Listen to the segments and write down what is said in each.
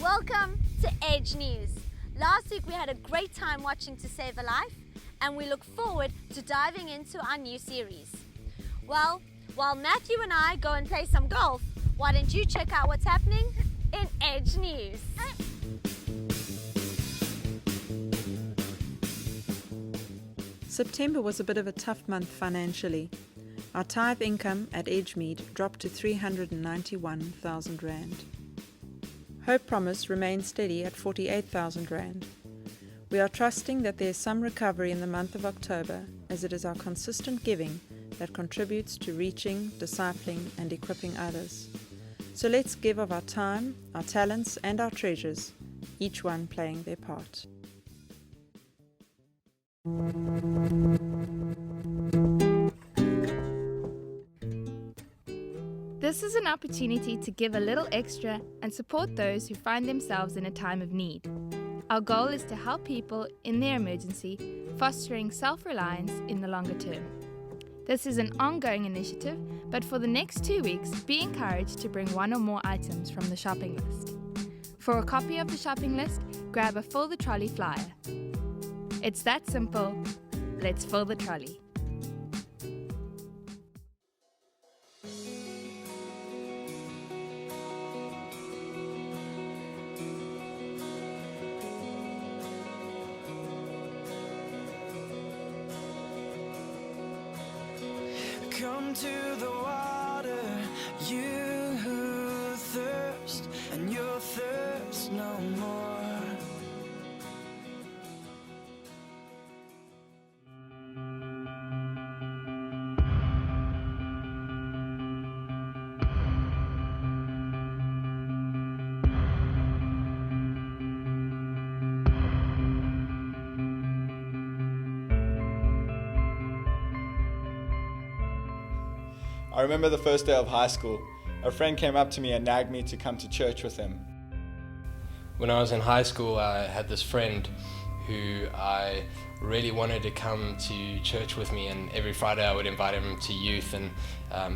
Welcome to Edge News. Last week we had a great time watching To Save a Life, and we look forward to diving into our new series. Well, while Matthew and I go and play some golf, why don't you check out what's happening in Edge News? September was a bit of a tough month financially. Our tithe income at Edgemead dropped to 391,000 Rand. Hope Promise remains steady at 48,000 Rand. We are trusting that there is some recovery in the month of October, as it is our consistent giving that contributes to reaching, discipling and equipping others. So let's give of our time, our talents and our treasures, each one playing their part. This is an opportunity to give a little extra and support those who find themselves in a time of need. Our goal is to help people in their emergency, fostering self-reliance in the longer term. This is an ongoing initiative, but for the next 2 weeks, be encouraged to bring one or more items from the shopping list. For a copy of the shopping list, grab a Fill the Trolley flyer. It's that simple. Let's fill the trolley. Come to the water, you who thirst, and you'll thirst no more. I remember the first day of high school. A friend came up to me and nagged me to come to church with him. When I was in high school, I had this friend who I really wanted to come to church with me, and every Friday I would invite him to youth, and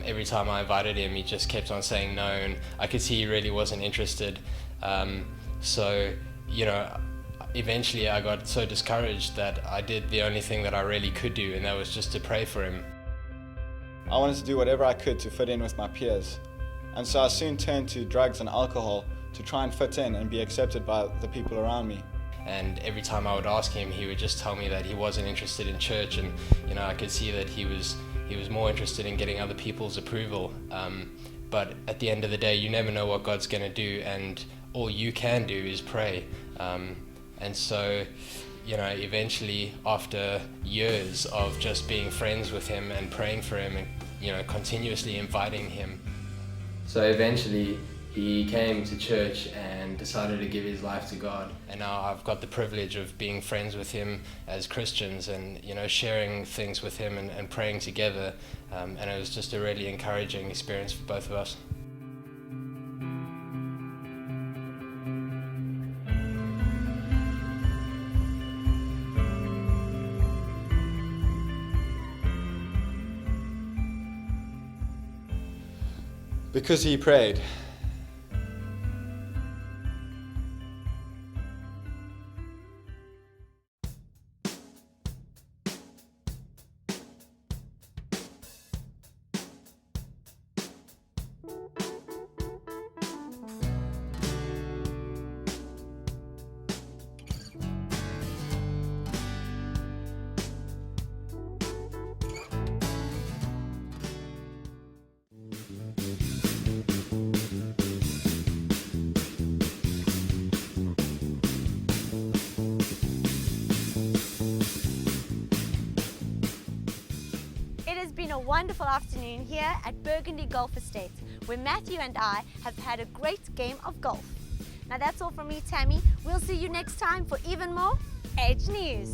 every time I invited him he just kept on saying no, and I could see he really wasn't interested. So eventually I got so discouraged that I did the only thing that I really could do, and that was just to pray for him. I wanted to do whatever I could to fit in with my peers, and so I soon turned to drugs and alcohol to try and fit in and be accepted by the people around me. And every time I would ask him, he would just tell me that he wasn't interested in church, and I could see that he was more interested in getting other people's approval. But at the end of the day, you never know what God's going to do, and all you can do is pray. And so eventually, after years of just being friends with him and praying for him and continuously inviting him, so eventually he came to church and decided to give his life to God. And now I've got the privilege of being friends with him as Christians, and sharing things with him and praying together, and it was just a really encouraging experience for both of us. Because he prayed. Been a wonderful afternoon here at Burgundy Golf Estate, where Matthew and I have had a great game of golf. Now that's all from me, Tammy. We'll see you next time for even more Edge News.